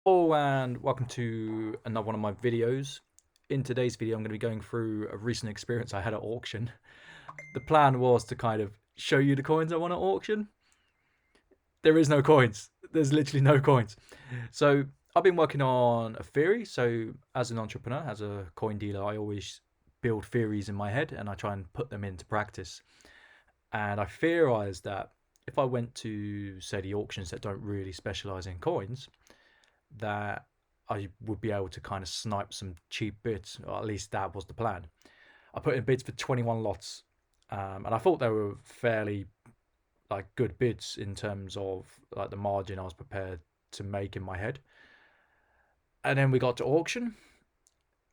Hello and welcome to another one of my videos. In today's video I'm going to be going through a recent experience I had at auction. The plan was to kind of show you the coins I won at auction. There is no coins. There's literally no coins. So I've been working on a theory. So as an entrepreneur, as a coin dealer, I always build theories in my head and I try and put them into practice. And I theorized that if I went to, say, the auctions that don't really specialize in coins, that I would be able to kind of snipe some cheap bids, or at least that was the plan. I put in bids for 21 lots, and I thought they were fairly like good bids in terms of like the margin I was prepared to make in my head. And then we got to auction,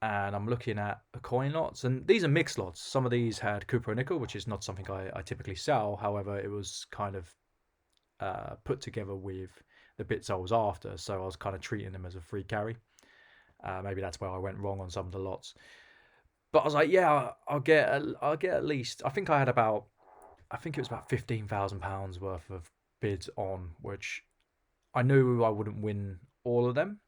and I'm looking at the coin lots, and these are mixed lots. Some of these had copper nickel, which is not something I typically sell. However, it was kind of put together with the bits I was after, so I was kind of treating them as a free carry. Maybe that's where I went wrong on some of the lots. But I was like, yeah, I'll get at least. I think it was about £15,000 worth of bids on, which I knew I wouldn't win all of them,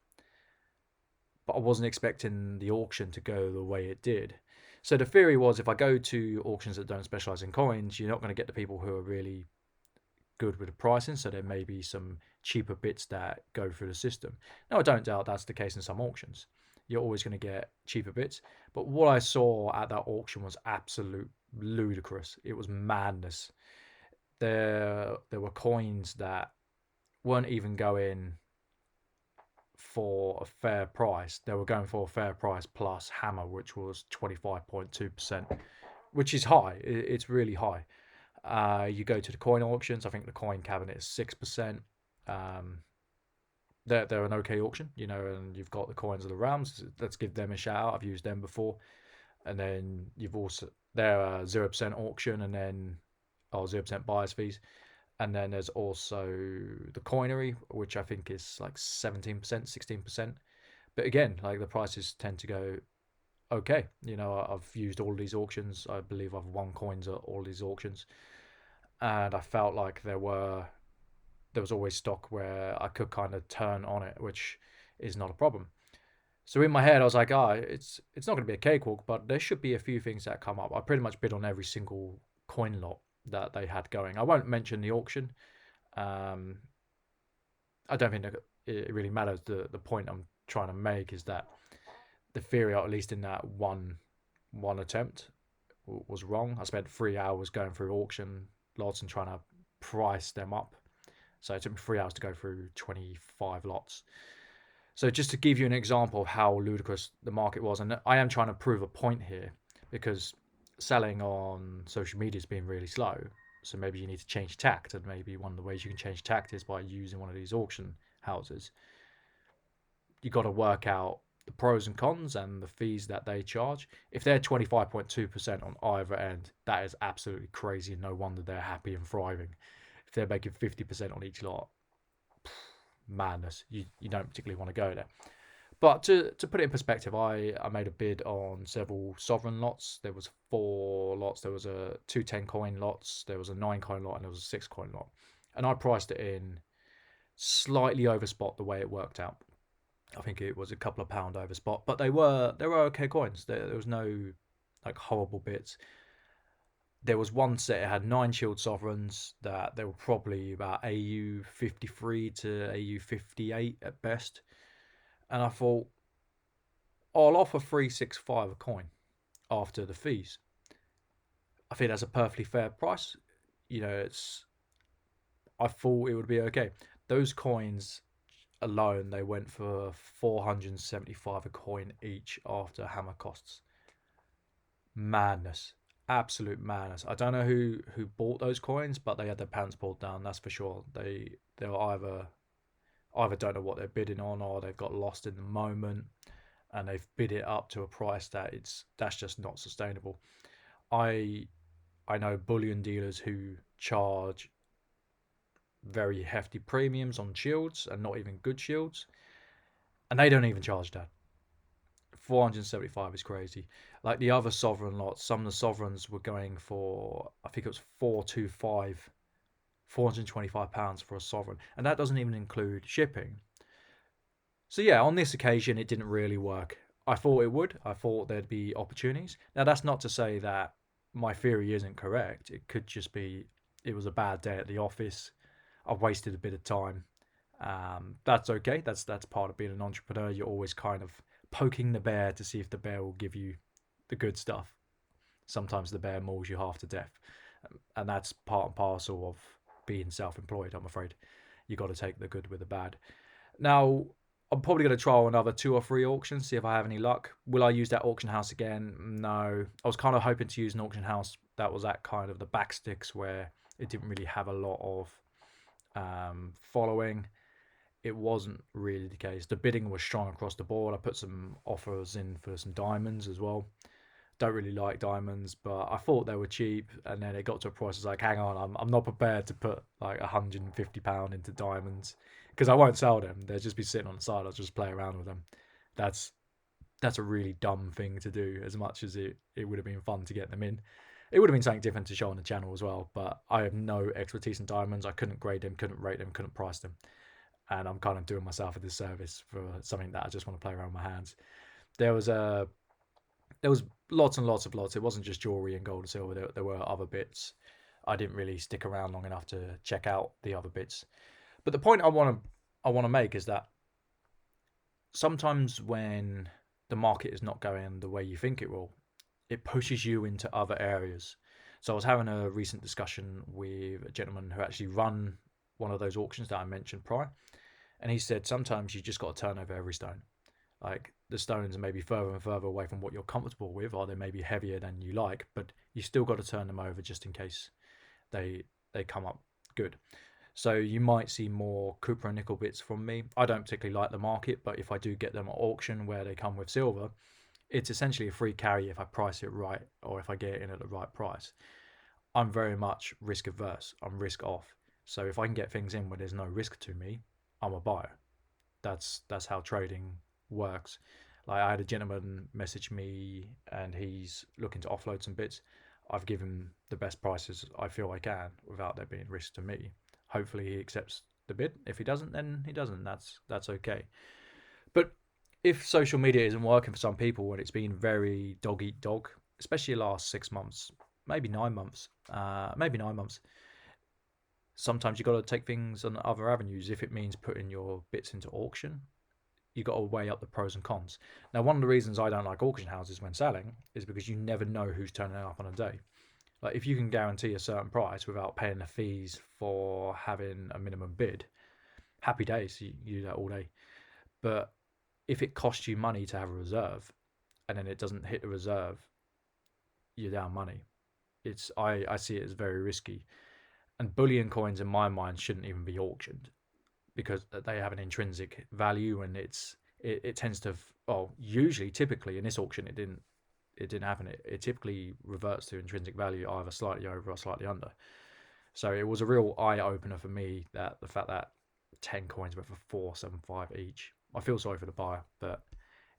but I wasn't expecting the auction to go the way it did. So the theory was, if I go to auctions that don't specialize in coins, you're not going to get the people who are really good with the pricing. So there may be some cheaper bits that go through the system. Now I don't doubt that's the case in some auctions. You're always going to get cheaper bits. But what I saw at that auction was absolute ludicrous. It was madness. There were coins that weren't even going for a fair price. They were going for a fair price plus hammer, which was 25.2%, which is high. It's really high. You go to the coin auctions. I think the coin cabinet is 6%. Um, they're an okay auction, and you've got the coins of the realms. Let's give them a shout out. I've used them before. And then you've also they're a 0% auction, and then 0% buyers fees. And then there's also the coinery, which I think is like 17%, 16%. But again, like the prices tend to go okay. I've used all these auctions. I believe I've won coins at all these auctions, and I felt like there was always stock where I could kind of turn on it, which is not a problem. So in my head, I was like, it's not going to be a cakewalk, but there should be a few things that come up. I pretty much bid on every single coin lot that they had going. I won't mention the auction. Um, I don't think that it really matters. The point I'm trying to make is that the theory, at least in that one attempt, was wrong. I spent 3 hours going through auction lots and trying to price them up. So it took me 3 hours to go through 25 lots. So just to give you an example of how ludicrous the market was, and I am trying to prove a point here, because selling on social media has been really slow. So maybe you need to change tact, and maybe one of the ways you can change tact is by using one of these auction houses. You got to work out the pros and cons and the fees that they charge. If they're 25.2% on either end, that is absolutely crazy, and no wonder they're happy and thriving. If they're making 50% on each lot, madness. You don't particularly want to go there. But to put it in perspective, I made a bid on several sovereign lots. There was 4 lots. There was a 210 coin lots. There was a 9 coin lot, and there was a 6 coin lot. And I priced it in slightly over spot the way it worked out. I think it was a couple of pound over spot, but they were okay coins. There was no like horrible bits. There was one set, it had 9 shield sovereigns that they were probably about AU 53 to AU 58 at best. And I thought, I'll offer 365 a coin after the fees. I think that's a perfectly fair price. It's I thought it would be okay. Those coins alone, they went for 475 a coin each after hammer costs. Madness. Absolute madness. I don't know who bought those coins, but they had their pants pulled down, that's for sure. They were either don't know what they're bidding on, or they've got lost in the moment and they've bid it up to a price that's just not sustainable. I I know bullion dealers who charge very hefty premiums on shields and not even good shields, and they don't even charge that. 475 is crazy. Like the other sovereign lots, some of the sovereigns were going for, I think it was 425, £425 for a sovereign, and that doesn't even include shipping. So yeah, on this occasion, it didn't really work. I thought it would. I thought there'd be opportunities. Now, that's not to say that my theory isn't correct. It could just be it was a bad day at the office. I've wasted a bit of time. That's okay. That's part of being an entrepreneur. You're always kind of poking the bear to see if the bear will give you the good stuff. Sometimes the bear mauls you half to death, and that's part and parcel of being self-employed. I'm afraid you got to take the good with the bad. Now, I'm probably going to trial another 2 or 3 auctions, see if I have any luck. Will I use that auction house again? No. I was kind of hoping to use an auction house that was at kind of the back sticks where it didn't really have a lot of following. It wasn't really the case. The bidding was strong across the board. I put some offers in for some diamonds as well. Don't really like diamonds, but I thought they were cheap, and then it got to a price. I was like, hang on, I'm not prepared to put like £150 into diamonds because I won't sell them. They'll just be sitting on the side. I'll just play around with them. That's that's a really dumb thing to do. As much as it would have been fun to get them in, it would have been something different to show on the channel as well. But I have no expertise in diamonds. I couldn't grade them, couldn't rate them, couldn't price them, and I'm kind of doing myself a disservice for something that I just want to play around with my hands. There was a there was lots and lots of lots. It wasn't just jewelry and gold and silver. There were other bits. I didn't really stick around long enough to check out the other bits. But the point I want to make is that sometimes when the market is not going the way you think it will, it pushes you into other areas. So I was having a recent discussion with a gentleman who actually run one of those auctions that I mentioned prior, and he said sometimes you just got to turn over every stone. Like the stones are maybe further and further away from what you're comfortable with, or they may be heavier than you like, but you still got to turn them over just in case they they come up good. So you might see more copper and nickel bits from me. I don't particularly like the market, but if I do get them at auction where they come with silver, it's essentially a free carry if I price it right or if I get it in at the right price. I'm very much risk averse. I'm risk off. So if I can get things in where there's no risk to me, I'm a buyer. That's how trading works. Like I had a gentleman message me and he's looking to offload some bits. I've given the best prices I feel I can without there being risk to me. Hopefully he accepts the bid. If he doesn't, then he doesn't. That's okay. But if social media isn't working for some people and it's been very dog eat dog, especially the last 6 months, maybe 9 months, maybe 9 months, sometimes you got to take things on other avenues. If it means putting your bits into auction, you got to weigh up the pros and cons. Now, one of the reasons I don't like auction houses when selling is because you never know who's turning up on a day. Like if you can guarantee a certain price without paying the fees for having a minimum bid, happy days. You do that all day. But if it costs you money to have a reserve, and then it doesn't hit the reserve, you're down money. I see it as very risky. And bullion coins, in my mind, shouldn't even be auctioned because they have an intrinsic value, and it tends to well usually typically in this auction it didn't happen. It typically reverts to intrinsic value either slightly over or slightly under. So it was a real eye opener for me that the fact that 10 coins went for 475 each. I feel sorry for the buyer, but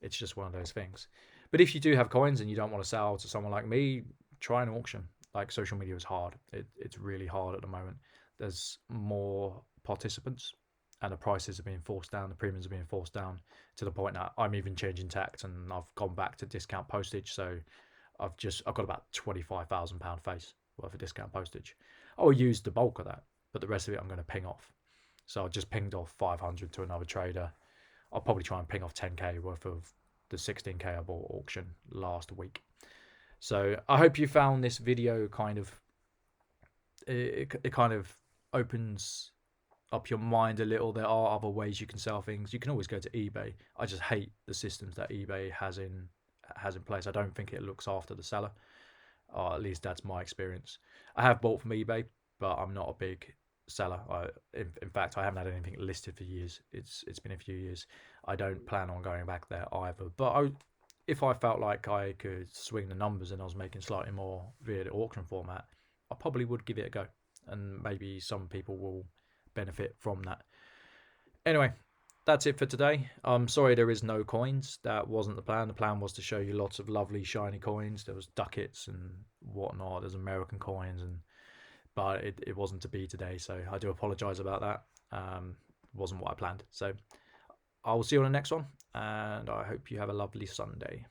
it's just one of those things. But if you do have coins and you don't want to sell to someone like me, try an auction. Like social media is hard. It's really hard at the moment. There's more participants and the prices are being forced down, the premiums are being forced down to the point that I'm even changing tact and I've gone back to discount postage. So I've got about £25,000 face worth of discount postage. I will use the bulk of that, but the rest of it I'm going to ping off. So I just pinged off 500 to another trader. I'll probably try and ping off 10k worth of the 16k I bought auction last week. So I hope you found this video kind of it kind of opens up your mind a little. There are other ways you can sell things. You can always go to eBay. I just hate the systems that eBay has in place. I don't think it looks after the seller, or at least that's my experience. I have bought from eBay, but I'm not a big seller. In fact, I haven't had anything listed for years. It's been a few years. I don't plan on going back there either. But if I felt like I could swing the numbers and I was making slightly more via the auction format, I probably would give it a go, and maybe some people will benefit from that. Anyway, that's it for today. I'm sorry there is no coins. That wasn't the plan. The plan was to show you lots of lovely shiny coins. There was ducats and whatnot. There's American coins, but it wasn't to be today. So I do apologise about that. Wasn't what I planned. So I will see you on the next one, and I hope you have a lovely Sunday.